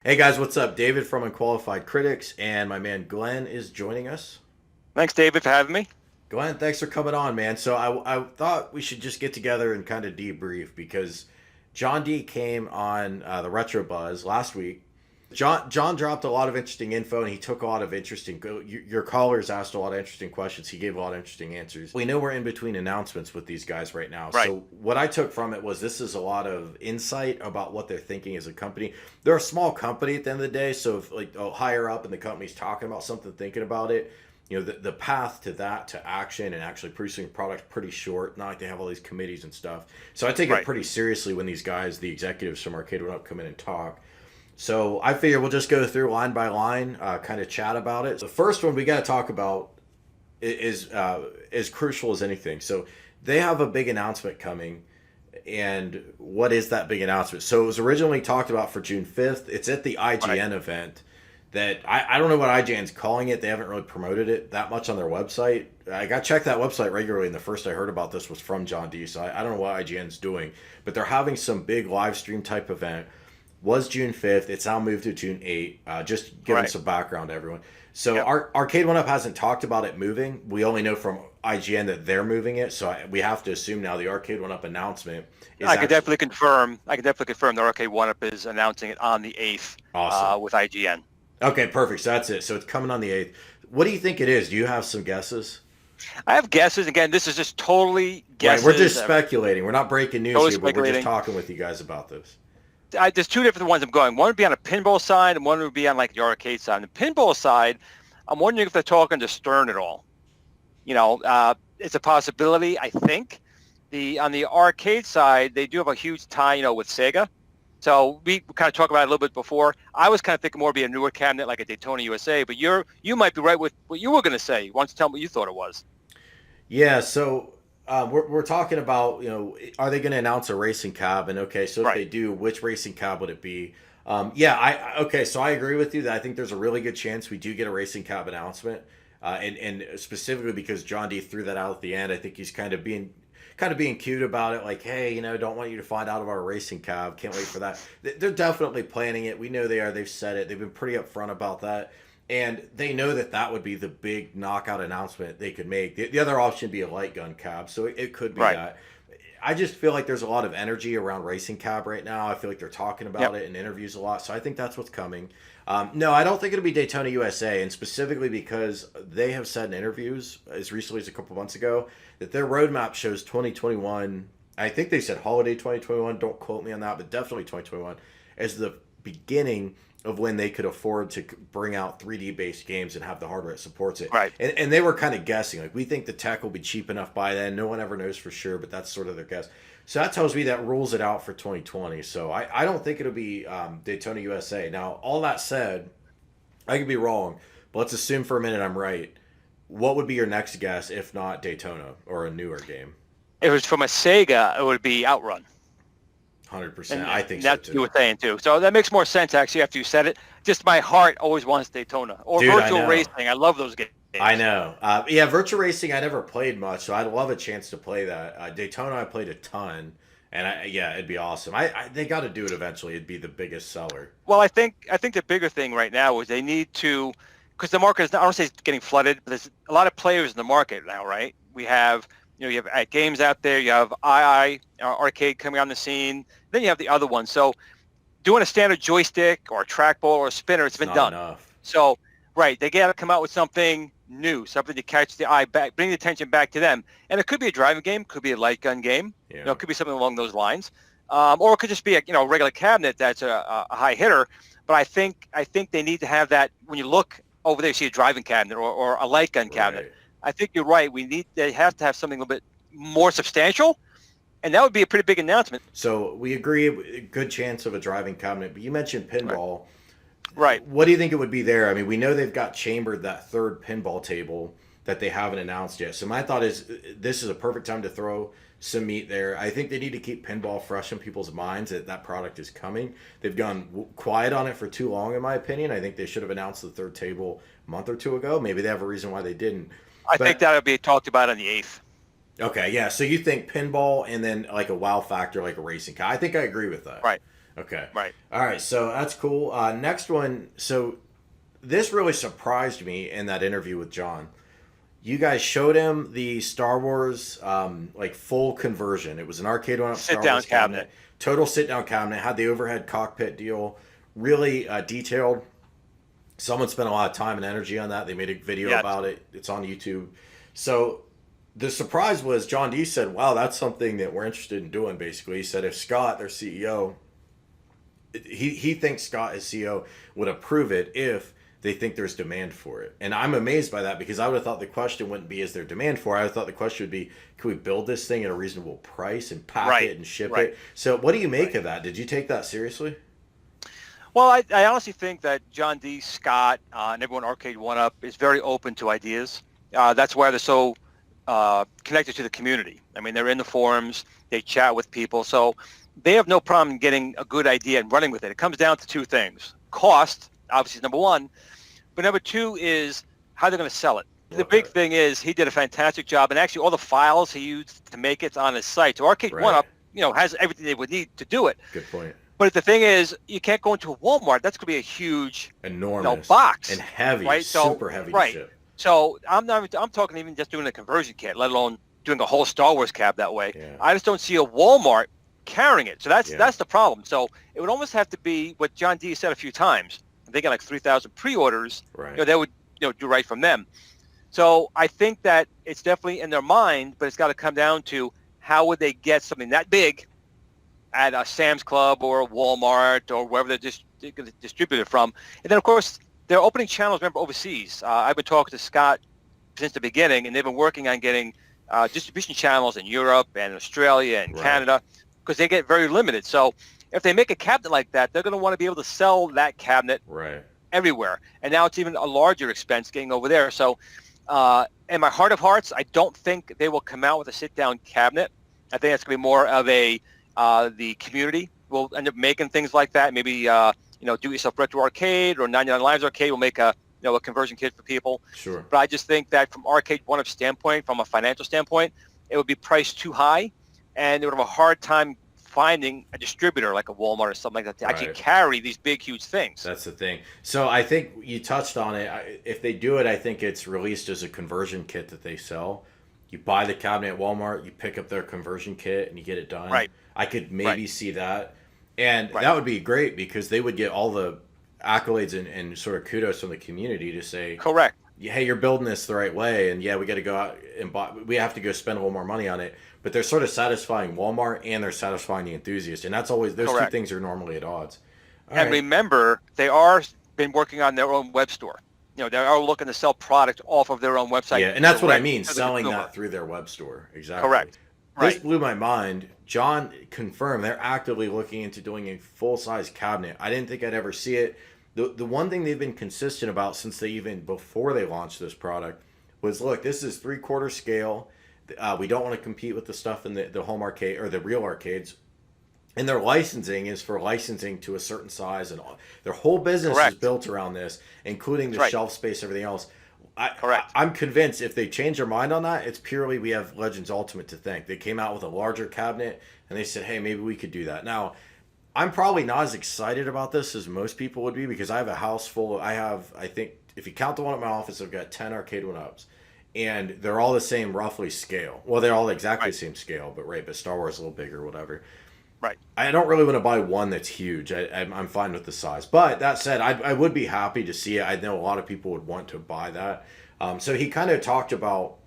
Hey guys, what's up? David from Unqualified Critics, and my man Glenn is joining us. Thanks, David, for having me. Glenn, thanks for coming on, man. So I thought we should just get together and kind of debrief because John D came on the Retro Buzz last week. John dropped a lot of interesting info, and he took a lot of interesting. Your callers asked a lot of interesting questions. He gave a lot of interesting answers. We know we're in between announcements with these guys right now. Right. So what I took from it was this is a lot of insight about what they're thinking as a company. They're a small company at the end of the day, so if like higher up in the company's talking about something, thinking about it, the path to that to action and actually producing a product pretty short. Not like they have all these committees and stuff. So I take it Right. pretty seriously when these guys, the executives from Arcade1up, come in and talk. So I figure we'll just go through line by line, kind of chat about it. The first one we got to talk about is as crucial as anything. So they have a big announcement coming, and what is that big announcement? So it was originally talked about for June 5th. It's at the Right. IGN event. That I don't know what IGN's calling it. They haven't really promoted it that much on their website. I got checked that website regularly, and the first I heard about this was from John D. So I don't know what IGN's doing, but they're having some big live stream type event. Was June 5th. It's now moved to June 8th. Just giving Right. some background to everyone. So Yep. Arcade1up hasn't talked about it moving. We only know from IGN that they're moving it. So we have to assume now the Arcade1up announcement is I could actually definitely confirm. I could definitely confirm that Arcade1up is announcing it on the 8th awesome. with IGN. Okay, perfect. So that's it. So it's coming on the 8th. What do you think it is? Do you have some guesses? I have guesses. Again, this is just totally Right, we're just guesses. speculating. We're not breaking news Totally here, but we're just speculating. talking with you guys about this. There's two different ones I'm going. One would be on a pinball side, and one would be on like the arcade side. On the pinball side, I'm wondering if they're talking to Stern at all. It's a possibility. I think the on the arcade side, they do have a huge tie, with Sega. So we kind of talked about it a little bit before. I was kind of thinking more be a newer cabinet like a Daytona USA, but you might be right with what you were going to say. Why don't you tell me what you thought it was? Yeah, so we're talking about, are they going to announce a racing cab? And okay, so if Right. they do, which racing cab would it be? Yeah, okay, so I agree with you that I think there's a really good chance we do get a racing cab announcement, and specifically because John D threw that out at the end. I think he's kind of being cute about it, like, hey, don't want you to find out of our racing cab. Can't wait for that. They're definitely planning it. We know they are. They've said it. They've been pretty upfront about that. And they know that that would be the big knockout announcement they could make. The other option would be a light gun cab, so it could be Right. that. I just feel like there's a lot of energy around racing cab right now. I feel like they're talking Yep. about it in interviews a lot, so I think that's what's coming. No, I don't think it'll be Daytona USA, and specifically because they have said in interviews as recently as a couple months ago that their roadmap shows 2021. I think they said holiday 2021. Don't quote me on that, but definitely 2021 as the beginning of when they could afford to bring out 3D based games and have the hardware that supports it. Right. And they were kind of guessing, like, we think the tech will be cheap enough by then. No one ever knows for sure, but that's sort of their guess. So that tells me that rules it out for 2020. So I don't think it'll be Daytona USA. Now, all that said, I could be wrong, but let's assume for a minute I'm right. What would be your next guess if not Daytona or a newer game? If it was from a Sega, it would be Outrun. 100%. And I think so that's what you too. were saying too. So that makes more sense actually after you said it. Just my heart always wants Daytona or Dude, I virtual know. racing. I love those games. I know. Yeah, virtual racing I never played much, so I'd love a chance to play that. Daytona I played a ton, and yeah, it'd be awesome. They got to do it eventually. It'd be the biggest seller. Well, I think the bigger thing right now is they need to, because the market is not, I don't say it's getting flooded, but there's a lot of players in the market now, right? We have, you have games out there. You have Arcade coming on the scene. Then you have the other one. So doing a standard joystick or a trackball or a spinner, it's It's been not done. enough. So, right, they got to come out with something new, something to catch the eye back, bring the attention back to them. And it could be a driving game, could be a light gun game, Yeah. it could be something along those lines, or it could just be a regular cabinet that's a high hitter. But I think they need to have that. When you look over there, you see a driving cabinet or a light gun cabinet. Right. I think you're right. They have to have something a little bit more substantial, and that would be a pretty big announcement. So we agree, a good chance of a driving cabinet. But you mentioned Right. pinball. Right. What do you think it would be there? I mean, we know they've got chambered that third pinball table that they haven't announced yet. So my thought is this is a perfect time to throw some meat there. I think they need to keep pinball fresh in people's minds that that product is coming. They've gone quiet on it for too long, in my opinion. I think they should have announced the third table a month or two ago. Maybe they have a reason why they didn't. I think But that would be talked about on the 8th. okay, yeah. So you think pinball and then like a wow factor, like a racing car. I think I agree with that. Right. Okay. Right. All right. So that's cool. Next one. So this really surprised me in that interview with John. You guys showed him the Star Wars like full conversion. It was an Arcade1up Sit Star down Wars cabinet, cabinet. total sit down cabinet. Had the overhead cockpit deal, really detailed. Someone spent a lot of time and energy on that. They made a video Yes. about it. It's on YouTube. So the surprise was John D said, "Wow, that's something that we're interested in doing." Basically, he said if Scott, their CEO, he thinks Scott as CEO would approve it if they think there's demand for it. And I'm amazed by that because I would have thought the question wouldn't be is there demand for it. I would have thought the question would be can we build this thing at a reasonable price and pack it and ship it. So what do you make of that? Did you take that seriously? Well, I honestly think that John D, Scott, and everyone Arcade1up is very open to ideas. That's why they're so connected to the community. I mean, they're in the forums, they chat with people, so they have no problem getting a good idea and running with it. It comes down to two things. Cost, obviously, is number one, but number two is how they're going to sell it. The big thing is he did a fantastic job, and actually all the files he used to make it on his site. So Arcade1up, has everything they would need to do it. Good point. But the thing is, you can't go into a Walmart. That's going to be a huge, enormous box and heavy, right? super heavy to ship. So I'm talking even just doing a conversion kit, let alone doing a whole Star Wars cab that way. Yeah. I just don't see a Walmart carrying it. So that's the problem. So it would almost have to be what John D said a few times. They got like 3,000 pre-orders. Right. They would do right from them. So I think that it's definitely in their mind, but it's got to come down to how would they get something that big at a Sam's Club or a Walmart or wherever they're going to distribute it from. And then, of course, they're opening channels, remember, overseas. I've been talking to Scott since the beginning, and they've been working on getting distribution channels in Europe and Australia and Canada because they get very limited. So if they make a cabinet like that, they're going to want to be able to sell that cabinet everywhere. And now it's even a larger expense getting over there. So in my heart of hearts, I don't think they will come out with a sit-down cabinet. I think it's going to be more of a the community will end up making things like that. Maybe do-it-yourself retro arcade or 99 Lives arcade will make a conversion kit for people. Sure. But I just think that from Arcade1up standpoint, from a financial standpoint, it would be priced too high, and they would have a hard time finding a distributor like a Walmart or something like that to actually carry these big, huge things. That's the thing. So I think you touched on it. If they do it, I think it's released as a conversion kit that they sell. You buy the cabinet at Walmart, you pick up their conversion kit, and you get it done. Right. I could maybe see that. And that would be great because they would get all the accolades and sort of kudos from the community to say, correct, hey, you're building this the right way. And we got to go out and buy, we have to go spend a little more money on it. But they're sort of satisfying Walmart and they're satisfying the enthusiast. And that's always, those two things are normally at odds. Remember, they are been working on their own web store. They are looking to sell product off of their own website. Yeah, and that's what I mean, selling that through their web store. Exactly. Correct. This blew my mind. John confirmed they're actively looking into doing a full-size cabinet. I didn't think I'd ever see it. The one thing they've been consistent about since before they launched this product was, look, this is 3/4 scale. We don't want to compete with the stuff in the home arcade or the real arcades. And their licensing is for licensing to a certain size, and their whole business is built around this, including the shelf space, everything else. I'm convinced if they change their mind on that, it's purely we have Legends Ultimate to thank. They came out with a larger cabinet, and they said, hey, maybe we could do that. Now, I'm probably not as excited about this as most people would be because I have a house full. I think, if you count the one at my office, I've got 10 Arcade1ups. And they're all the same roughly scale. Well, they're all exactly the same scale, but Star Wars is a little bigger, whatever. Right. I don't really want to buy one that's huge. I'm fine with the size. But that said, I would be happy to see it. I know a lot of people would want to buy that. So he kind of talked about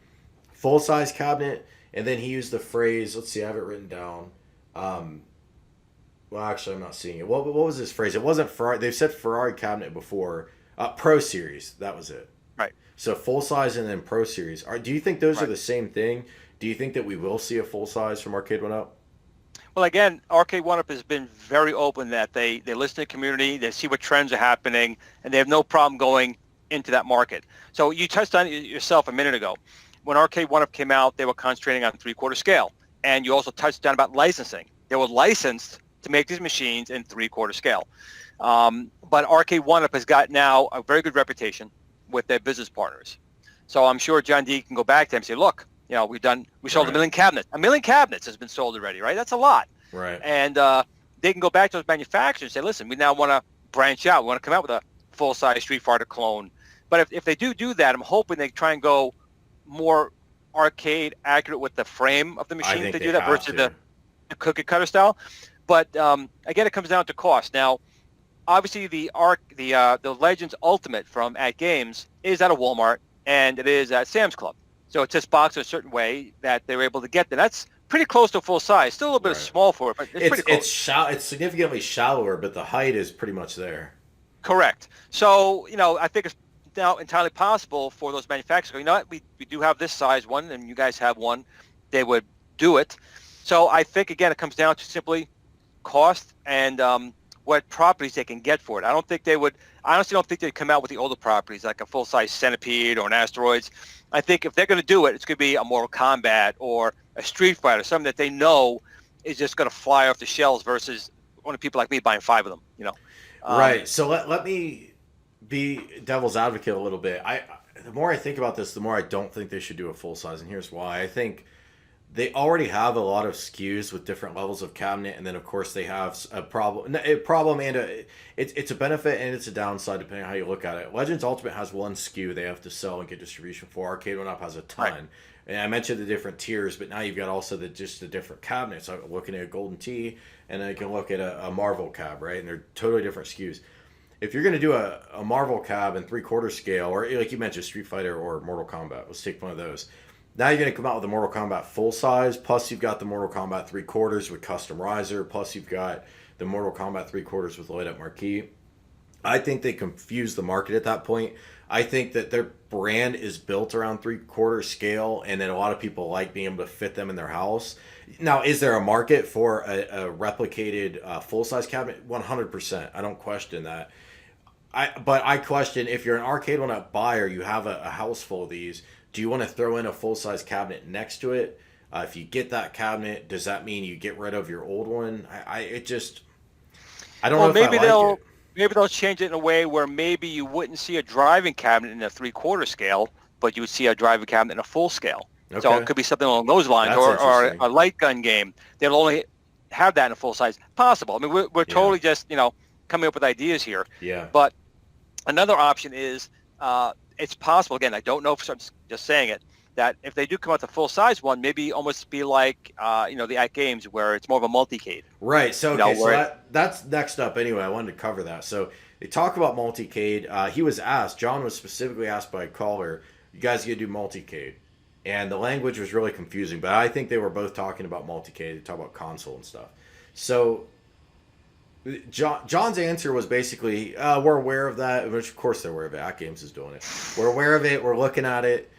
full-size cabinet, and then he used the phrase, let's see, I have it written down. Well, actually, I'm not seeing it. What was his phrase? It wasn't Ferrari. They've said Ferrari cabinet before. Pro Series, that was it. Right. So full-size and then Pro Series. Do you think those are the same thing? Do you think that we will see a full-size from Arcade1up? Well, again, Arcade1up has been very open that they listen to the community, they see what trends are happening, and they have no problem going into that market. So you touched on it yourself a minute ago. When Arcade1up came out, they were concentrating on 3/4 scale. And you also touched on about licensing. They were licensed to make these machines in 3/4 scale. But Arcade1up has got now a very good reputation with their business partners. So I'm sure John D can go back to them and say, look, we sold 1 million cabinets. 1 million cabinets has been sold already, right? That's a lot. Right. And they can go back to those manufacturers and say, listen, we now want to branch out. We want to come out with a full-size Street Fighter clone. But if they do that, I'm hoping they try and go more arcade accurate with the frame of the machine to do that versus the cookie cutter style. But again, it comes down to cost. Now, obviously, the Legends Ultimate from At Games is at a Walmart and it is at Sam's Club. So it's just boxed a certain way that they were able to get there. That's pretty close to full size. Still a little bit small for it, but it's pretty close. It's significantly shallower, but the height is pretty much there. Correct. So, I think it's now entirely possible for those manufacturers. You know what? We do have this size one, and you guys have one. They would do it. So I think, again, it comes down to simply cost and what properties they can get for it. I honestly don't think they'd come out with the older properties like a full-size Centipede or an Asteroids. I think if they're going to do it, it's going to be a Mortal Kombat or a Street Fighter, something that they know is just going to fly off the shelves versus only people like me buying 5 of them, Right. So let me be devil's advocate a little bit. The more I think about this, the more I don't think they should do a full size, and here's why. I think they already have a lot of SKUs with different levels of cabinet, and then of course they have a problem and it's a benefit and it's a downside depending on how you look at it. Legends Ultimate has one SKU they have to sell and get distribution for. Arcade1up has a ton. Right. And I mentioned the different tiers, but now you've got also the different cabinets. I'm looking at a Golden Tee, and then you can look at a Marvel cab, right? And they're totally different SKUs. If you're going to do a Marvel cab in 3/4 scale, or like you mentioned, Street Fighter or Mortal Kombat, let's take one of those. Now you're going to come out with a Mortal Kombat full size, plus you've got the Mortal Kombat 3/4 with custom riser, plus you've got the Mortal Kombat 3/4 with light up marquee. I think they confuse the market at that point. I think that their brand is built around 3/4 scale, and that a lot of people like being able to fit them in their house. Now, is there a market for a replicated full-size cabinet? 100%. I don't question that. But I question, if you're an Arcade1up buyer, you have a house full of these, do you want to throw in a full-size cabinet next to it? If you get that cabinet, does that mean you get rid of your old one? I don't know if maybe I like it. Maybe they'll change it in a way where maybe you wouldn't see a driving cabinet in a 3/4 scale, but you would see a driving cabinet in a full scale. Okay. So it could be something along those lines, or a light gun game. They'll only have that in a full size. Possible. I mean, we're totally just coming up with ideas here. Yeah. But another option is it's possible. Again, I don't know if I'm just saying it, that if they do come out the full size one, maybe almost be like the At Games where it's more of a multicade. Right. So that's next up anyway. I wanted to cover that. So they talk about multicade. John was specifically asked by a caller, you guys gonna do multicade? And the language was really confusing, but I think they were both talking about multicade. They talk about console and stuff. So John's answer was basically, we're aware of that, which of course they're aware of it. At Games is doing it. We're aware of it. We're looking at it.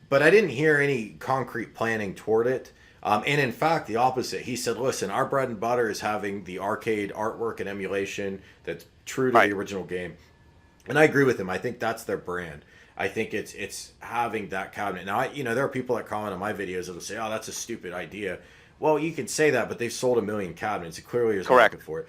But I didn't hear any concrete planning toward it. And in fact, the opposite. He said, listen, our bread and butter is having the arcade artwork and emulation that's true to the original game. And I agree with him. I think that's their brand. I think it's having that cabinet. Now, there are people that comment on my videos that will say, oh, that's a stupid idea. Well, you can say that, but they've sold 1 million cabinets. It clearly is market for it.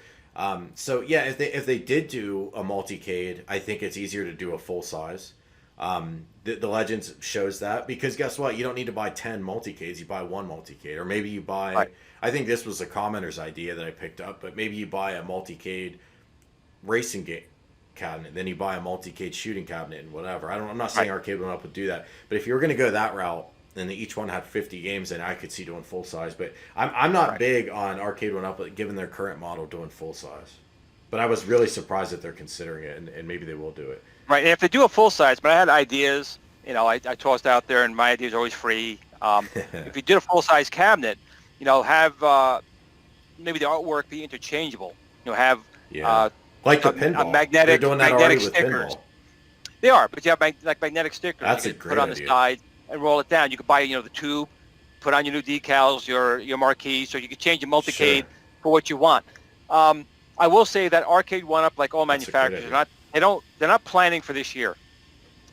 So, yeah, if they did do a multicade, I think it's easier to do a full size. The Legends shows that, because guess what? You don't need to buy 10 multicades. You buy 1 multicade, or maybe you buy. I think this was a commenter's idea that I picked up, but maybe you buy a multicade racing game cabinet, then you buy a multicade shooting cabinet and whatever. I'm not saying Arcade1up would do that, but if you were going to go that route, and each one had 50 games, then I could see doing full size. But I'm not big on Arcade1up, given their current model, doing full size. But I was really surprised that they're considering it, and maybe they will do it. Right, and if they do a full size, but I had ideas, I tossed out there, and my ideas are always free. If you did a full size cabinet, have maybe the artwork be interchangeable. Have like the pinball. Magnetic stickers. Pinball. They are, but you have magnetic stickers. That's you a can great put on idea. the side and roll it down. You could buy the tube, put on your new decals, your marquees, so you can change your multicade for what you want. I will say that Arcade1up, like all manufacturers, they're not planning for this year.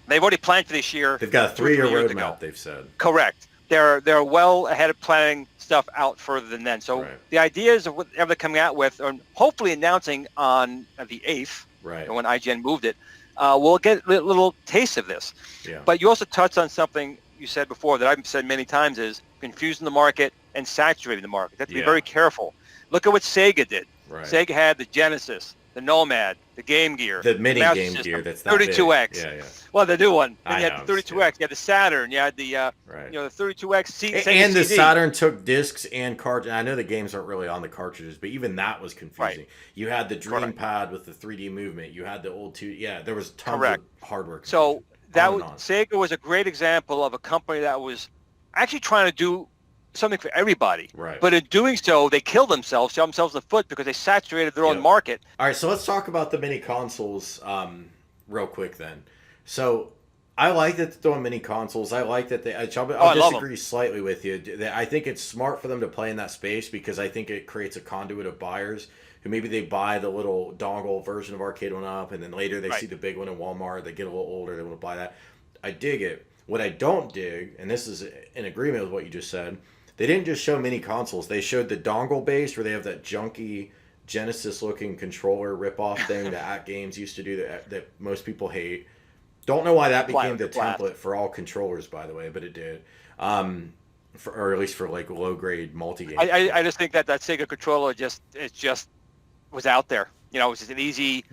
They've already planned for this year. They've got a 3-year roadmap, they've said. Correct. They're well ahead of planning stuff out further than then. So the ideas of whatever they're coming out with, or hopefully announcing on the 8th, when IGN moved it, we'll get a little taste of this. Yeah. But you also touched on something you said before that I've said many times, is confusing the market and saturating the market. You have to be very careful. Look at what Sega did. Right. Sega had the Genesis, the Nomad, the Game Gear, The mini Master Game System, Gear that's not 32X. big. Yeah. Well, the new one. Then I you had know, the 32X. You had the Saturn. You had the right. the 32X Sega And the CD. Saturn took discs and cartridges. I know the games aren't really on the cartridges, but even that was confusing. Right. You had the Dream Correct. Pad with the 3D movement. You had the old two. Yeah, there was tons Correct. of hardware confusion. So that was, on. Sega was a great example of a company that was actually trying to do something for everybody. Right. But in doing so, they killed themselves, shot themselves in the foot because they saturated their own market. All right, so let's talk about the mini consoles real quick then. So I like that they're throwing mini consoles. I like that I'll disagree slightly with you. I think it's smart for them to play in that space because I think it creates a conduit of buyers who maybe they buy the little dongle version of Arcade1up and then later they see the big one in Walmart. They get a little older. They want to buy that. I dig it. What I don't dig, and this is in agreement with what you just said, they didn't just show mini consoles. They showed the dongle base where they have that junky Genesis-looking controller rip-off thing that At Games used to do that most people hate. Don't know why that became the template for all controllers, by the way, but it did. Or at least for like low-grade multi-game. I just think that Sega controller just was out there. You know, it was just an easy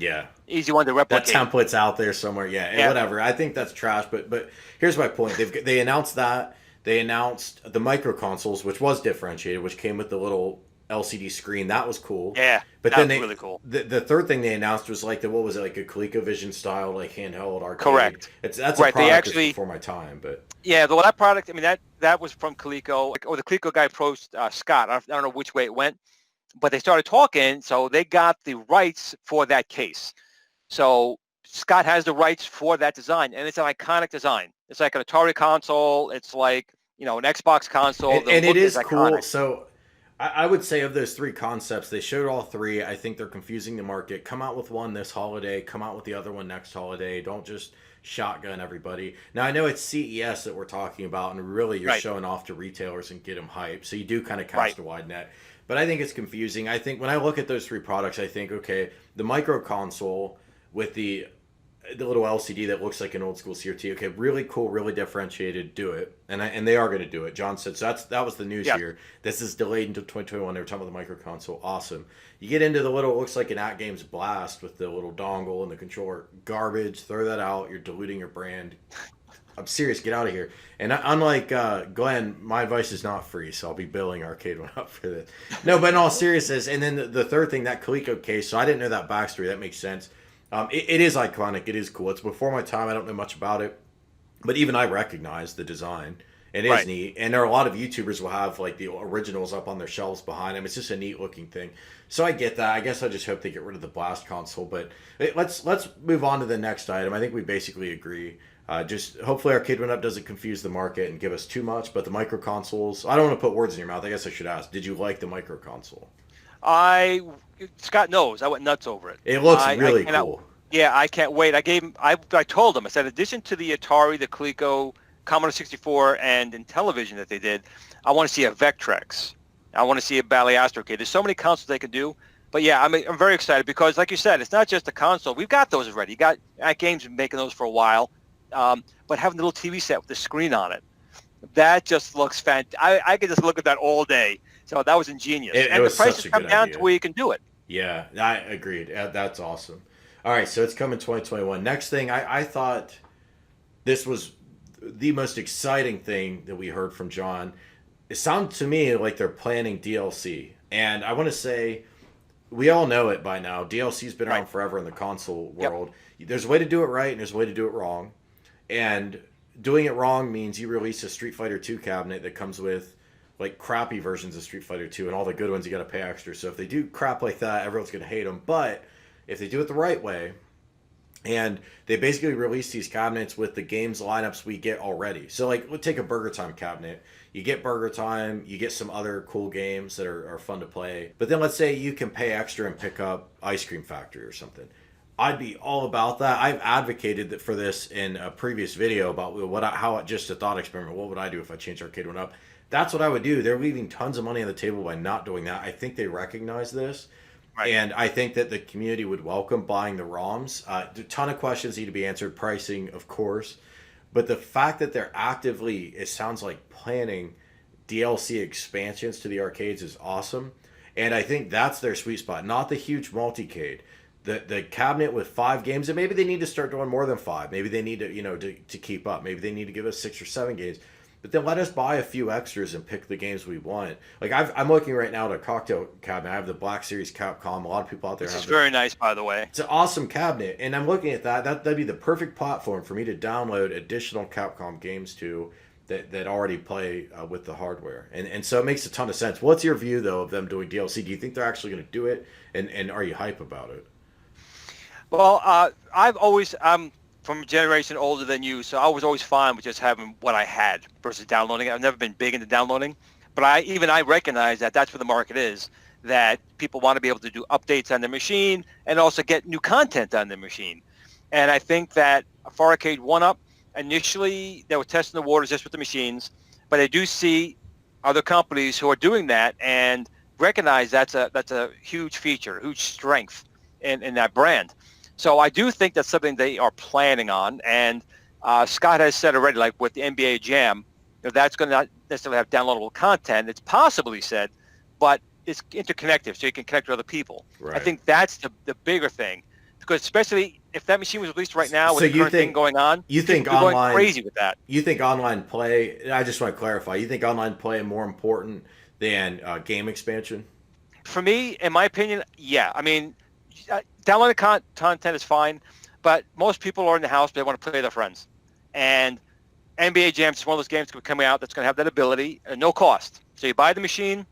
one to replicate. That template's out there somewhere. Yeah, whatever. I think that's trash. But here's my point. They announced that. They announced the micro consoles, which was differentiated, which came with the little LCD screen. That was cool. Yeah, but that then was really cool. The third thing they announced was like what was it, like a ColecoVision style like handheld arcade. Correct. That's a product that's before my time, but yeah, that product. I mean that was from Coleco. Or the Coleco guy approached Scott. I don't know which way it went, but they started talking. So they got the rights for that case. So Scott has the rights for that design, and it's an iconic design. It's like an Atari console. It's like, an Xbox console. And it is cool. So I would say of those three concepts, they showed all three. I think they're confusing the market. Come out with one this holiday. Come out with the other one next holiday. Don't just shotgun everybody. Now, I know it's CES that we're talking about, and really you're showing off to retailers and get them hyped. So you do kind of cast a wide net. But I think it's confusing. I think when I look at those three products, I think, okay, the micro console with the little LCD that looks like an old school CRT. Okay, really cool, really differentiated. Do it, and they are going to do it. John said so. That was the news here. This is delayed until 2021. They were talking about the micro console. Awesome. You get into the little, it looks like an At Games Blast with the little dongle and the controller. Garbage. Throw that out. You're diluting your brand. I'm serious. Get out of here. And unlike Glenn, my advice is not free, so I'll be billing Arcade1up for this. No, but in all seriousness, and then the third thing, that Coleco case. So I didn't know that backstory. That makes sense. It is iconic. It is cool. It's before my time. I don't know much about it, but even I recognize the design. It is neat, and there are a lot of YouTubers will have like the originals up on their shelves behind them. It's just a neat looking thing. So I get that. I guess I just hope they get rid of the Blast console. But let's move on to the next item. I think we basically agree. Just hopefully Arcade1up doesn't confuse the market and give us too much. But the micro consoles, I don't want to put words in your mouth. I guess I should ask. Did you like the micro console? Scott knows I went nuts over it. It looks really cool. Yeah, I can't wait. I told him, I said, in addition to the Atari, the Coleco, Commodore 64, and in television that they did, I want to see a Vectrex. I want to see a Bally Astrocade. There's so many consoles they can do. But yeah, I'm very excited because, like you said, it's not just a console. We've got those already. You got At Games making those for a while. But having the little TV set with the screen on it, that just looks fantastic. I could just look at that all day. So that was ingenious. And the prices come down to where you can do it. Yeah, I agreed. That's awesome. All right, so it's coming 2021. Next thing, I thought this was the most exciting thing that we heard from John. It sounded to me like they're planning DLC. And I want to say, we all know it by now. DLC's been around forever in the console world. There's a way to do it right, and there's a way to do it wrong. And doing it wrong means you release a Street Fighter 2 cabinet that comes with like crappy versions of Street Fighter 2, and all the good ones you got to pay extra. So if they do crap like that, everyone's going to hate them. But if they do it the right way, and they basically release these cabinets with the games lineups we get already. So like, we'll take a Burger Time cabinet. You get Burger Time, you get some other cool games that are fun to play. But then let's say you can pay extra and pick up Ice Cream Factory or something. I'd be all about that. I've advocated for this in a previous video about just a thought experiment. What would I do if I changed Arcade1up? That's what I would do. They're leaving tons of money on the table by not doing that. I think they recognize this. Right. And I think that the community would welcome buying the ROMs. A ton of questions need to be answered. Pricing, of course. But the fact that they're actively, it sounds like, planning DLC expansions to the arcades is awesome. And I think that's their sweet spot, not the huge multicade. The cabinet with 5 games, and maybe they need to start doing more than 5. Maybe they need to, to keep up. Maybe they need to give us 6 or 7 games. But then let us buy a few extras and pick the games we want. Like I'm looking right now at a cocktail cabinet. I have the Black Series Capcom. A lot of people out there This have is very nice, by the way. It's an awesome cabinet, and I'm looking at that. That'd be the perfect platform for me to download additional Capcom games to that already play with the hardware. And so it makes a ton of sense. What's your view though of them doing DLC? Do you think they're actually going to do it? And are you hype about it? Well, I'm from a generation older than you, so I was always fine with just having what I had versus downloading it. I've never been big into downloading, but I recognize that that's where the market is, that people want to be able to do updates on their machine and also get new content on their machine. And I think that for Arcade1up, initially they were testing the waters just with the machines, but I do see other companies who are doing that and recognize that's a huge feature, huge strength in that brand. So I do think that's something they are planning on, and Scott has said already, like with the NBA Jam, that's going to not necessarily have downloadable content. It's possibly said, but it's interconnected, so you can connect with other people. Right. I think that's the bigger thing, because especially if that machine was released right now with the current thing going on, you think online going crazy with that. You think online play? I just want to clarify. You think online play is more important than game expansion? For me, in my opinion, yeah. I mean, downloading content is fine, but most people are in the house, they want to play with their friends. And NBA Jam is one of those games coming out that's going to have that ability at no cost. So you buy the machine,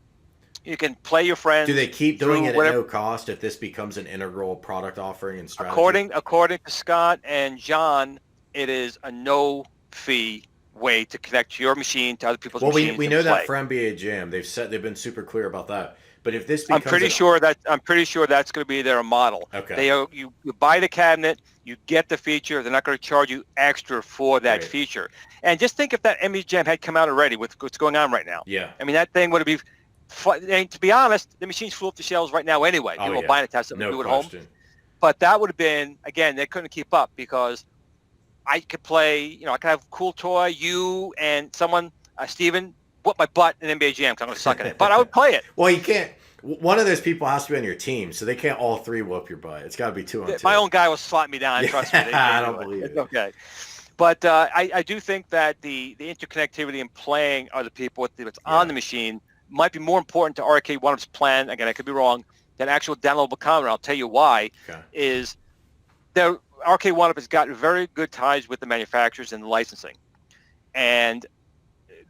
you can play your friends. Do they keep doing it at no cost if this becomes an integral product offering and strategy? According to Scott and John, it is a no-fee way to connect your machine to other people's machines. Well, we know that for NBA Jam, they've been super clear about that. But if this becomes I'm pretty sure that's going to be their model. Okay. You buy the cabinet, you get the feature. They're not going to charge you extra for that feature. And just think if that NBA Jam had come out already with what's going on right now. Yeah. I mean, that thing would be. And to be honest, the machines flew off the shelves right now anyway. People are buying it to have something to do at home. But that would have been, again, they couldn't keep up because I could play. I could have a cool toy. You and someone, Steven, whoop my butt in NBA Jam because I'm going to suck at it. But I would play it. Well, you can't. One of those people has to be on your team, so they can't all three whoop your butt. It's got to be 2-on-2. My own guy will slap me down. Trust me. I don't believe it. It's okay. But I do think that the interconnectivity and playing other people with what's on the machine might be more important to Arcade1up's plan. Again, I could be wrong. Than actual downloadable content. I'll tell you why. Okay. Is there Arcade1up has got very good ties with the manufacturers and the licensing, and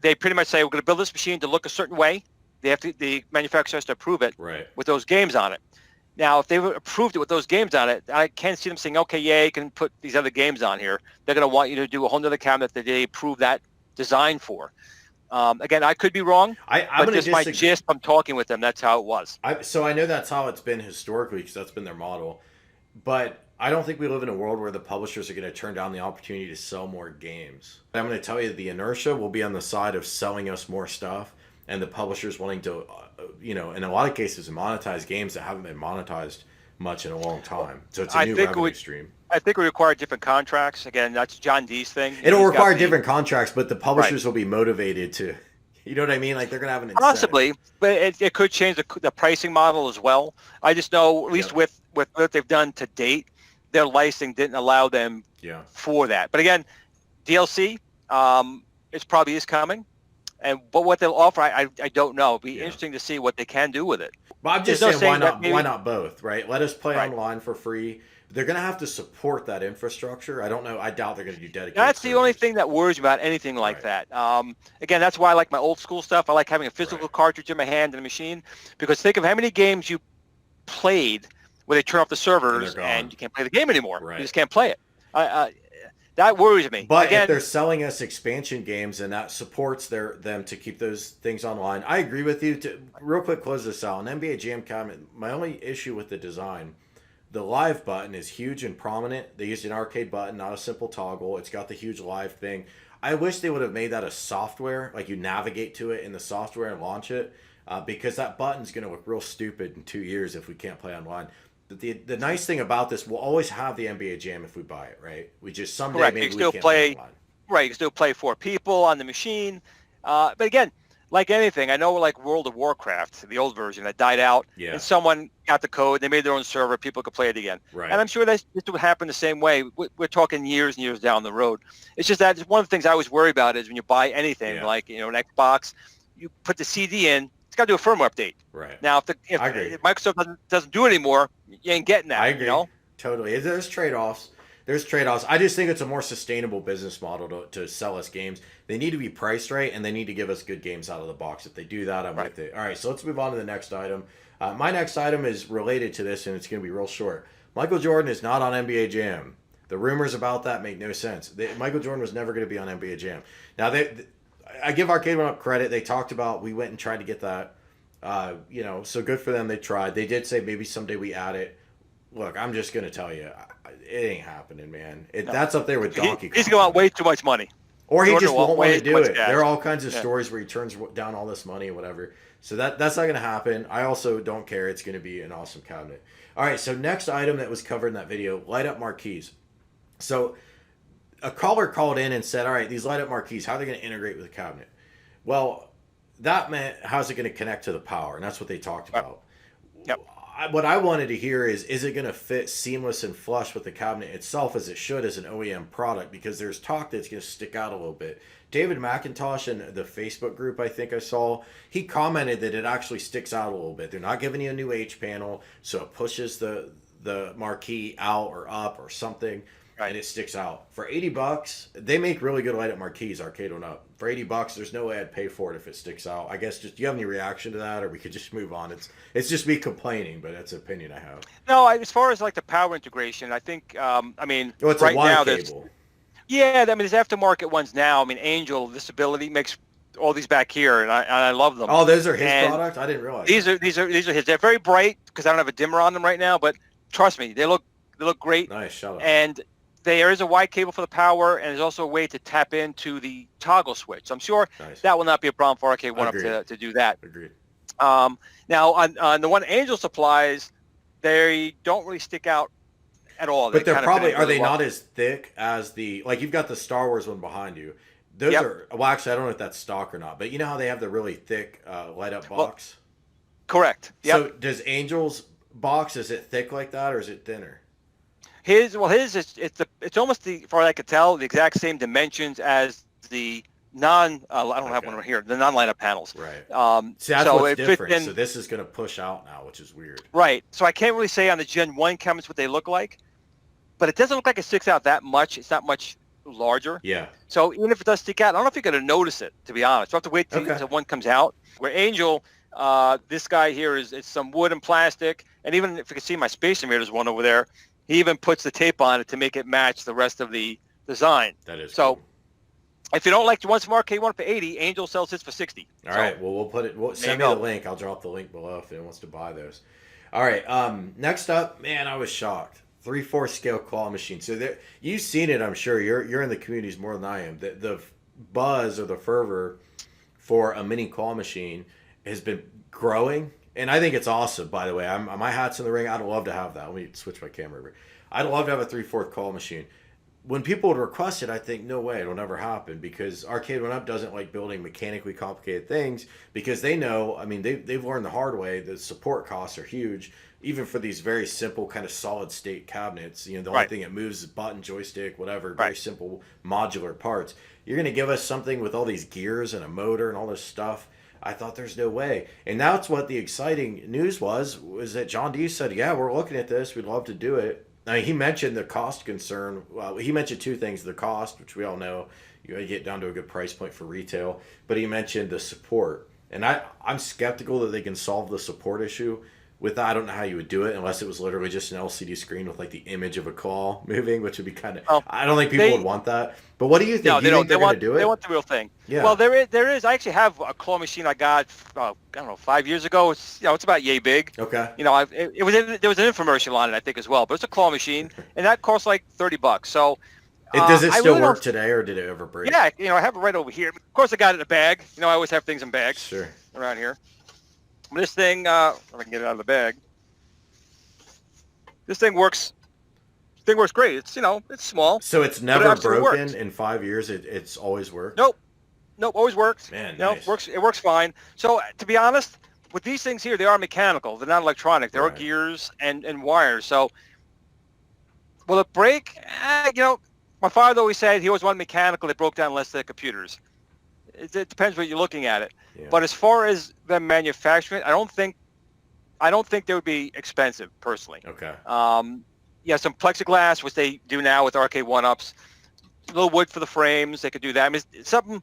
they pretty much say we're going to build this machine to look a certain way. The manufacturer has to approve it with those games on it. Now, if they've approved it with those games on it, I can't see them saying, okay, yeah, you can put these other games on here. They're going to want you to do a whole other cabinet that they approve that design for. Again, I could be wrong, but just my gist from talking with them, that's how it was. So I know that's how it's been historically because that's been their model. But I don't think we live in a world where the publishers are going to turn down the opportunity to sell more games. I'm going to tell you the inertia will be on the side of selling us more stuff and the publishers wanting to, in a lot of cases, monetize games that haven't been monetized much in a long time. So it's a new revenue stream. I think we require different contracts. Again, that's John D's thing. It'll require different contracts, but the publishers will be motivated to, you know what I mean? Like they're going to have an incentive. Possibly, but it could change the pricing model as well. I just know, at least with what they've done to date, their licensing didn't allow them for that. But again, DLC, it probably is coming. But what they'll offer, I don't know. It'll be interesting to see what they can do with it. But I'm just saying, why not both, right? Let us play online for free. They're going to have to support that infrastructure. I don't know. I doubt they're going to do dedicated. That's the only thing that worries me about anything like that. Again, that's why I like my old school stuff. I like having a physical cartridge in my hand and a machine. Because think of how many games you played where they turn off the servers and you can't play the game anymore. You just can't play it. That worries me. But again, if they're selling us expansion games and that supports them to keep those things online, I agree with you. To real quick close this out, an NBA Jam cabinet, my only issue with the design, the live button is huge and prominent. They used an arcade button, not a simple toggle. It's got the huge live thing. I wish they would have made that a software, like you navigate to it in the software and launch it, because that button's going to look real stupid in 2 years if we can't play online. The nice thing about this, we'll always have the NBA Jam if we buy it, right? We just someday maybe we can't play online. Right, you can still play 4 people on the machine. But again, like anything, I know like World of Warcraft, the old version that died out, Yeah. and someone got the code, they made their own server, people could play it again. Right. And I'm sure this would happen the same way. We're talking years and years down the road. It's just that one of the things I always worry about is when you buy anything, like, you know, an Xbox, you put the CD in, it's got to do a firmware update. Right. Now, if Microsoft doesn't do it anymore, you ain't getting that. I agree. You know? Totally. There's trade-offs. There's trade-offs. I just think it's a more sustainable business model to sell us games. They need to be priced right, and they need to give us good games out of the box. If they do that, I'm with it. All right, so let's move on to the next item. My next item is related to this, and it's going to be real short. Michael Jordan is not on NBA Jam. The rumors about that make no sense. Michael Jordan was never going to be on NBA Jam. Now, I give Arcade1up credit. They talked about, we went and tried to get that. You know, so good for them. They tried. They did say maybe someday we add it. Look, I'm just going to tell you, it ain't happening, man. That's up there with Donkey Kong. He's going to want way too much money. Or he just won't want to do it. Cash. There are all kinds of stories where he turns down all this money and whatever. So that's not going to happen. I also don't care. It's going to be an awesome cabinet. All right, so next item that was covered in that video, light up marquees. So a caller called in and said, all right, these light up marquees, how are they going to integrate with the cabinet? Well, that meant how's it going to connect to the power? And that's what they talked about. Yep. What I wanted to hear is it going to fit seamless and flush with the cabinet itself as it should as an OEM product? Because there's talk that it's going to stick out a little bit. David McIntosh in the Facebook group I think I saw, he commented that it actually sticks out a little bit. They're not giving you a new H panel, so it pushes the marquee out or up or something. Right. And it sticks out. For $80, they make really good light up marquees, Arcade1up. For $80, there's no way I'd pay for it if it sticks out. I guess just, do you have any reaction to that, or we could just move on? It's just me complaining, but that's an opinion I have. No, as far as like the power integration, I think, I mean, it's right a wide now cable. Yeah, I mean, there's aftermarket ones now. I mean, Angel Visibility makes all these back here, and I love them. Oh, those are his product? I didn't realize. These are his. They're very bright because I don't have a dimmer on them right now, but trust me, they look great. Nice, shut up. And there is a wide cable for the power, and there's also a way to tap into the toggle switch. So I'm sure that will not be a problem for Arcade1up to do that. Agreed. Now, on the one Angel supplies, they don't really stick out at all. But they're probably, are they not as thick as like you've got the Star Wars one behind you. Those are, well, actually, I don't know if that's stock or not, but you know how they have the really thick light up box? Correct. Yep. So does Angel's box, is it thick like that or is it thinner? His it's almost far as I could tell, the exact same dimensions as the I don't have one right here, the non-light up panels. Right. See, that's what's different. So this is going to push out now, which is weird. Right. So I can't really say on the Gen 1 cabinets what they look like, but it doesn't look like it sticks out that much. It's not much larger. Yeah. So even if it does stick out, I don't know if you're going to notice it, to be honest. You'll have to wait until one comes out. Where Angel, this guy here is some wood and plastic, and even if you can see my Space Invaders one over there, he even puts the tape on it to make it match the rest of the design. That is so. Cool. If you don't like the ones from Arcade1up for $80, Angel sells his for $60. All right. Well, we'll put it. Send me the link. I'll drop the link below if anyone wants to buy those. All right. Next up, man, I was shocked. 3/4 scale claw machine. So you've seen it, I'm sure. You're in the communities more than I am. The buzz or the fervor for a mini claw machine has been growing, and I think it's awesome. By the way, my hat's in the ring. I'd love to have that. Let me switch my camera over. I'd love to have a 3/4 claw machine. When people would request it, I think, no way, it'll never happen, because Arcade1up doesn't like building mechanically complicated things, because they know, I mean, they've learned the hard way, the support costs are huge, even for these very simple kind of solid state cabinets. You know, the only thing that moves is button, joystick, whatever, very simple modular parts. You're going to give us something with all these gears and a motor and all this stuff. I thought there's no way. And that's what the exciting news was that John D said, yeah, we're looking at this. We'd love to do it. Now, he mentioned the cost concern. Well, he mentioned two things: the cost, which we all know, you got to get down to a good price point for retail. But he mentioned the support, and I'm skeptical that they can solve the support issue with that. I don't know how you would do it unless it was literally just an LCD screen with like the image of a claw moving, which would be kind of. I don't think people would want that. But what do you think? No, do you think they're going to do it? They want the real thing. Yeah. Well, there is. I actually have a claw machine I got, I don't know, 5 years ago. It's it's about yay big. Okay. You know, there was an infomercial on it, I think, as well. But it's a claw machine, and that costs like $30. So. Does it still work today, or did it ever break? Yeah, I have it right over here. Of course, I got it in a bag. I always have things in bags. Sure. Around here. This thing, if I can get it out of the bag. This thing works. Great. It's it's small. So it's never broken in 5 years. It's always worked. Nope. Nope, always works. Man, No, nice. it works fine. So to be honest, with these things here, they are mechanical. They're not electronic. They are Right. gears and wires. So will it break? My father always said he always wanted mechanical. They broke down less than computers. It depends what you're looking at it. Yeah. But as far as the manufacturing, I don't think they would be expensive personally. Okay. Yeah, some plexiglass, which they do now with Arcade1ups. A little wood for the frames. They could do that. I mean, it's something.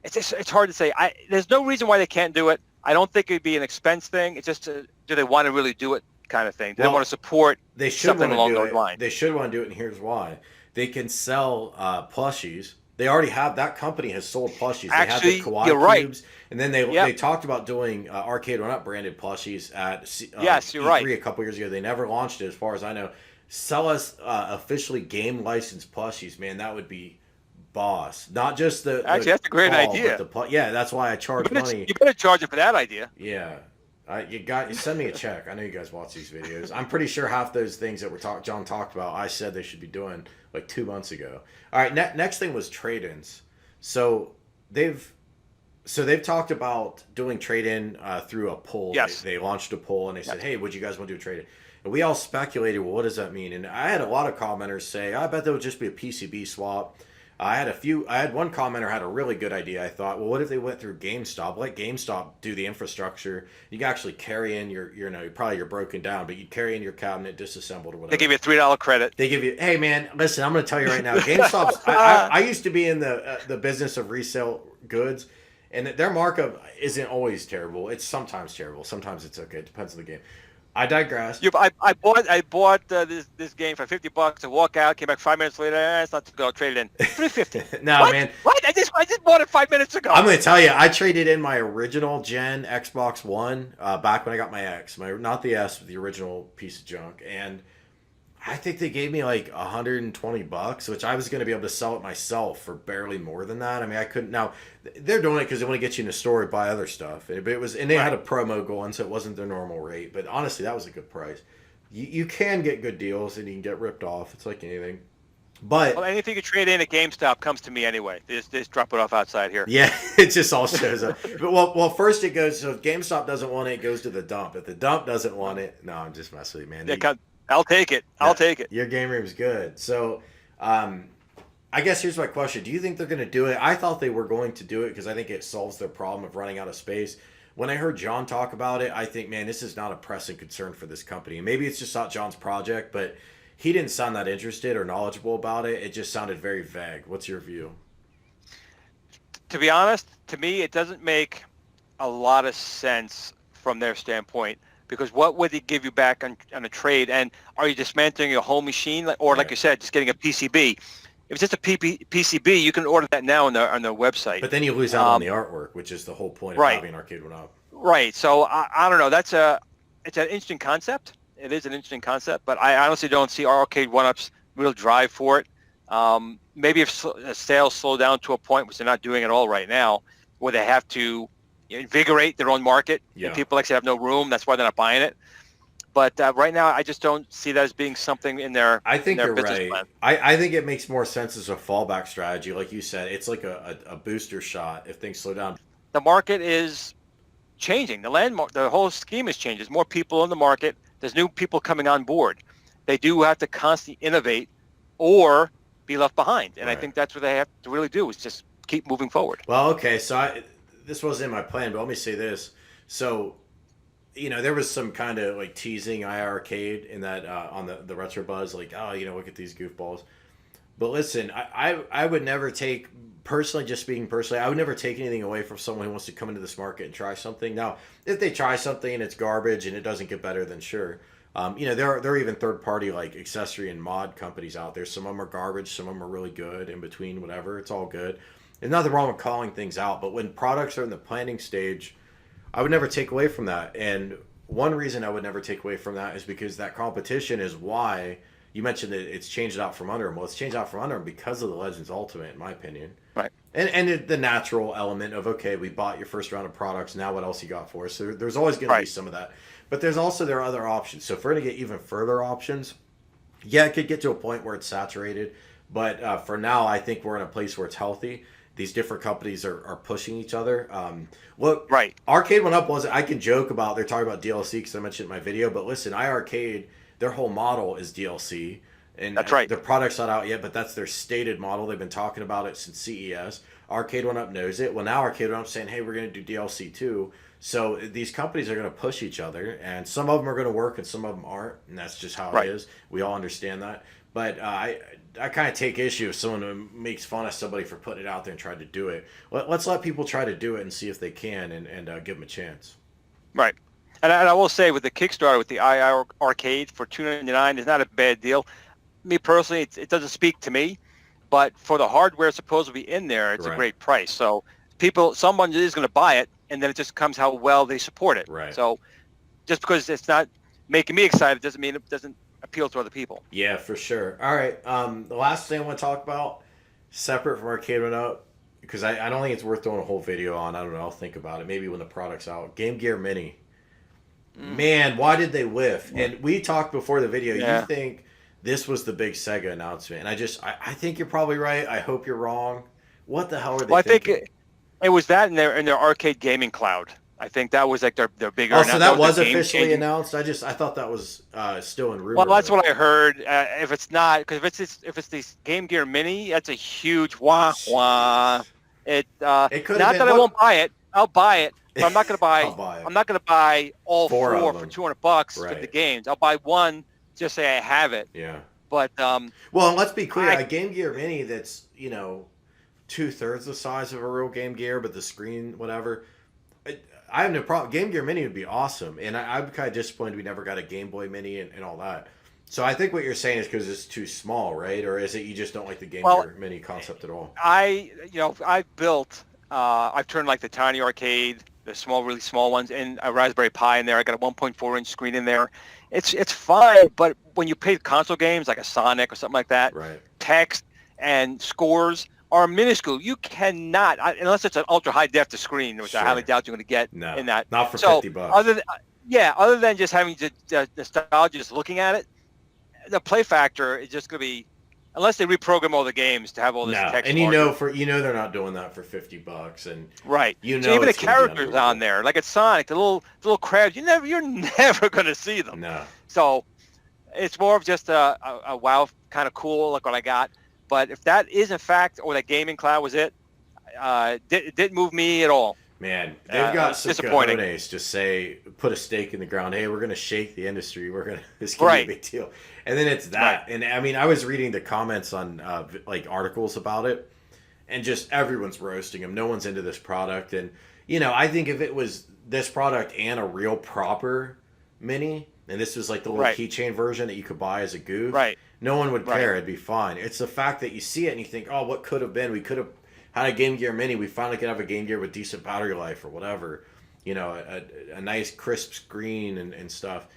It's hard to say. There's no reason why they can't do it. I don't think it'd be an expense thing. It's just do they want to really do it kind of thing? Do they want to support something along those lines? They should want to do it, and here's why. They can sell plushies. They already have, that company has sold plushies. Actually, they have the Kawaii you're right. cubes, and then they talked about doing Arcade1up branded plushies at yes, you're E3 right. a couple years ago. They never launched it, as far as I know. Sell us officially game licensed plushies, man. That would be boss. Not just Actually, that's a great idea. Yeah, that's why I charge money. You better charge it for that idea. Yeah. You send me a check. I know you guys watch these videos. I'm pretty sure half those things that John talked about, I said they should be doing like 2 months ago. All right, next thing was trade-ins. So they've talked about doing trade-in through a poll. Yes. They launched a poll and they said, "Hey, would you guys want to do a trade-in?" And we all speculated, well, what does that mean? And I had a lot of commenters say, "I bet there would just be a PCB swap." I had one commenter had a really good idea. I thought, well, what if they went through GameStop? Let GameStop do the infrastructure. You can actually carry in probably you're broken down, but you carry in your cabinet disassembled or whatever. They give you a $3 credit. They give you, hey man, listen, I'm going to tell you right now, GameStop's. I used to be in the business of resale goods, and their markup isn't always terrible. It's sometimes terrible. Sometimes it's okay. It depends on the game. I digress. I bought this game for $50. I walk out, came back 5 minutes later. It's not too good. I'll trade it in. $3.50. No, what? man. What? I just bought it 5 minutes ago. I'm going to tell you, I traded in my original gen Xbox One back when I got my X, not the S, but the original piece of junk, and I think they gave me like $120, which I was going to be able to sell it myself for barely more than that. I mean, I couldn't. Now they're doing it because they want to get you in the store and buy other stuff. But it was, and they had a promo going, so it wasn't their normal rate. But honestly, that was a good price. You can get good deals, and you can get ripped off. It's like anything. But anything you trade in at GameStop comes to me anyway. They just drop it off outside here. Yeah, it just all shows up. But well, first it goes. So if GameStop doesn't want it, it goes to the dump. If the dump doesn't want it, no, I'm just messing with you, man. I'll take it. I'll take it. Your game room's good. So, I guess here's my question. Do you think they're going to do it? I thought they were going to do it because I think it solves their problem of running out of space. When I heard John talk about it, I think, man, this is not a pressing concern for this company. Maybe it's just not John's project, but he didn't sound that interested or knowledgeable about it. It just sounded very vague. What's your view? To be honest, to me, it doesn't make a lot of sense from their standpoint. Because what would they give you back on a trade? And are you dismantling your whole machine? Or like you said, just getting a PCB? If it's just a PCB, you can order that now on their website. But then you lose out on the artwork, which is the whole point of having Arcade1up. Right. So I don't know. It's an interesting concept. It is an interesting concept. But I honestly don't see Arcade1up's real drive for it. Maybe if sales slow down to a point, which they're not doing at all right now, where they have to invigorate their own market. Yeah. And people actually have no room. That's why they're not buying it. But right now, I just don't see that as being something in their I think their you're business right. plan. I think it makes more sense as a fallback strategy. Like you said, it's like a booster shot if things slow down. The market is changing. The whole scheme is changing. There's more people in the market. There's new people coming on board. They do have to constantly innovate or be left behind. And I think that's what they have to really do is just keep moving forward. Well, okay, so this wasn't in my plan, but let me say this. So, there was some kind of like teasing Arcade in that on the Retro Buzz, like, oh, look at these goofballs. But listen, I would never take, personally, just speaking personally, I would never take anything away from someone who wants to come into this market and try something. Now, if they try something and it's garbage and it doesn't get better, then sure. There are even third-party like accessory and mod companies out there. Some of them are garbage, some of them are really good, in between, whatever. It's all good. There's nothing wrong with calling things out, but when products are in the planning stage, I would never take away from that. And one reason I would never take away from that is because that competition is why you mentioned that it's changed out from under them. Well, it's changed out from under them because of the Legends Ultimate, in my opinion. Right. And the natural element of, okay, we bought your first round of products, now what else you got for us? So there's always going to be some of that. But there are other options. So if we're going to get even further options, yeah, it could get to a point where it's saturated. But for now, I think we're in a place where it's healthy. these different companies are pushing each other. What Right. Arcade1up was, I can joke about, they're talking about DLC because I mentioned it in my video, but listen, iArcade, their whole model is DLC. And That's right. the product's not out yet, but that's their stated model. They've been talking about it since CES. Arcade1up knows it. Well, now Arcade1up's saying, hey, we're going to do DLC too. So these companies are going to push each other, and some of them are going to work and some of them aren't, and that's just how it is. We all understand that. But I kind of take issue if someone makes fun of somebody for putting it out there and trying to do it. Let's let people try to do it and see if they can, and give them a chance. Right. And I will say, with the Kickstarter, with the iArcade for $2.99 is not a bad deal. Me personally, it doesn't speak to me, but for the hardware supposed to be in there, it's a great price. So someone is going to buy it, and then it just comes how well they support it. Right. So just because it's not making me excited doesn't mean it doesn't appeal to other people. Yeah, for sure. All right. The last thing I want to talk about, separate from Arcade1up, because I don't think it's worth doing a whole video on. I don't know. I'll think about it. Maybe when the product's out. Game Gear Mini. Man, why did they whiff? And we talked before the video. Yeah. You think this was the big Sega announcement. And I think you're probably right. I hope you're wrong. What the hell are they thinking? I think it was that in their arcade gaming cloud. I think that was like their bigger. Oh, so that was officially announced? I thought that was still in rumor. Well, that's what I heard. If it's not, because if it's the Game Gear Mini, that's a huge wah wah. It could not that I won't buy it. I'll buy it, but I'm not going to buy. I'm not going to buy all four for $200 for the games. I'll buy one, just say I have it. Yeah. But well, and let's be clear. A Game Gear Mini that's 2/3 the size of a real Game Gear, but the screen whatever. I have no problem. Game Gear Mini would be awesome, and I'm kind of disappointed we never got a Game Boy Mini and all that. So I think what you're saying is because it's too small, right? Or is it you just don't like the Game Gear Mini concept at all? I've turned like the tiny arcade, the really small ones, and a Raspberry Pi in there. I got a 1.4-inch screen in there. It's fine, but when you play console games like a Sonic or something like that, text and scores are minuscule. You cannot, unless it's an ultra high def screen, which I highly doubt you're going to get in that. Not for $50. Other than just having the nostalgia, just looking at it, the play factor is just going to be, unless they reprogram all the games to have all this text. And they're not doing that for $50, and so even the characters on there, like at Sonic, the little crabs, you're never going to see them. No. So it's more of just a wow, kind of cool, like what I got. But if that is in fact, or that gaming cloud was it didn't move me at all. Man, they've got some cojones to put a stake in the ground. Hey, we're going to shake the industry. This can be a big deal. And then it's that. And I mean, I was reading the comments on articles about it, and just everyone's roasting them. No one's into this product. And, I think if it was this product and a real proper Mini, and this was like the little keychain version that you could buy as a goof, no one would care. It'd be fine. It's the fact that you see it and you think, oh, what could have been? We could have had a Game Gear Mini. We finally could have a Game Gear with decent battery life or whatever. A nice crisp screen and stuff.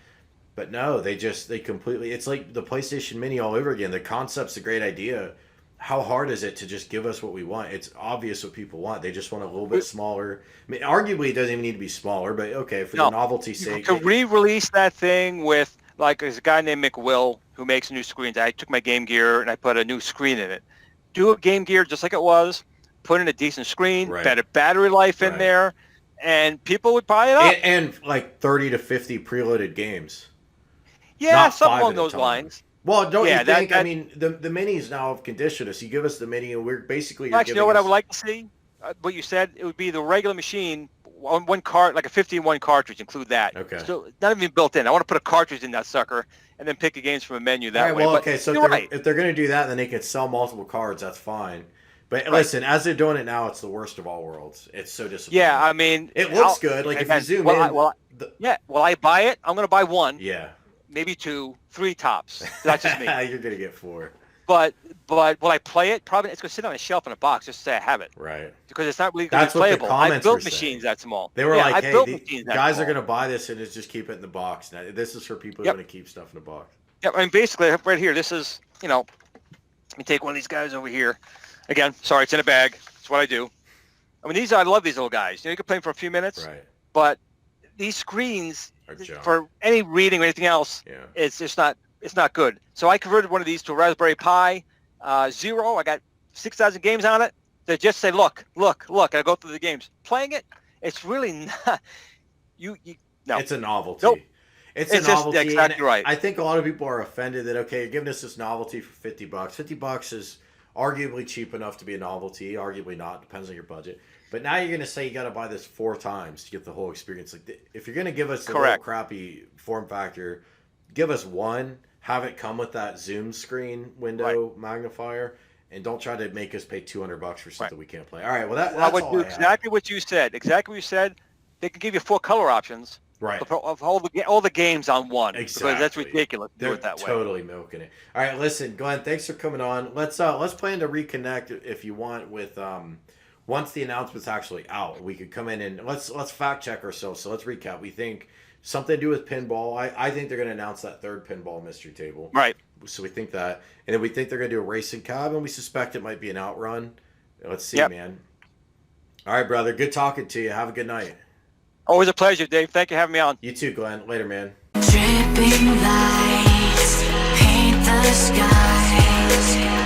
But no, they completely, it's like the PlayStation Mini all over again. The concept's a great idea. How hard is it to just give us what we want? It's obvious what people want. They just want a little bit smaller. I mean, arguably, it doesn't even need to be smaller, but okay, for the novelty's sake. To re-release that thing with, there's a guy named McWill who makes new screens. I took my Game Gear and I put a new screen in it. Do a Game Gear just like it was, put in a decent screen, better battery life in there, and people would buy it up. And like 30 to 50 preloaded games. Yeah, something along those lines. Well, don't you think? I mean, the minis now have conditioned us. You give us the mini, and we're basically. Actually, you know what I would like to see? What you said, it would be the regular machine, one card, like a 15-1 cartridge. Include that. Okay. So not even built in. I want to put a cartridge in that sucker, and then pick the games from a menu that way. Well, okay. So if they're going to do that, then they can sell multiple cards. That's fine. But listen, as they're doing it now, it's the worst of all worlds. It's so disappointing. Yeah, I mean, it looks good. Like if you zoom in. Will I buy it? I'm going to buy one. Yeah. Maybe 2, 3 tops. That's just me. You're gonna get 4. But will I play it? Probably it's gonna sit on a shelf in a box just to say I have it. Right. Because it's not really That's playable. What the comments I built were machines that small. They were like, "Hey, the guys are gonna buy this and just keep it in the box." Now, this is for people who want to keep stuff in the box. Yeah, I mean, basically, right here, this is let me take one of these guys over here. Again, sorry, it's in a bag. That's what I do. I mean, I love these little guys. You can play them for a few minutes. Right. But these screens, for any reading or anything else, it's not good. So I converted one of these to a Raspberry Pi Zero. I got 6,000 games on it. They just say, look, I go through the games. Playing it, it's really not. No. It's a novelty. Nope. It's a just novelty. exactly right. I think a lot of people are offended that, okay, you're giving us this novelty for $50. $50 is arguably cheap enough to be a novelty. Arguably not. Depends on your budget. But now you're going to say you got to buy this 4 times to get the whole experience. Like, if you're going to give us a little crappy form factor, give us one. Have it come with that zoom screen window magnifier, and don't try to make us pay $200 for something we can't play. All right, well that's all I exactly what you said. Exactly what you said. They can give you 4 color options. Right. Of all the games on one. Exactly. Because that's ridiculous. They're do it that way. Totally milking it. All right, listen, Glenn, thanks for coming on. Let's plan to reconnect if you want with once the announcement's actually out. We could come in and let's fact check ourselves. So let's recap. We think something to do with pinball. I think they're going to announce that 3rd pinball mystery table. Right. So we think that, and then we think they're going to do a racing cab, and we suspect it might be an outrun. Let's see, man. All right, brother. Good talking to you. Have a good night. Always a pleasure, Dave. Thank you for having me on. You too, Glenn. Later, man. Dripping lights paint the skies.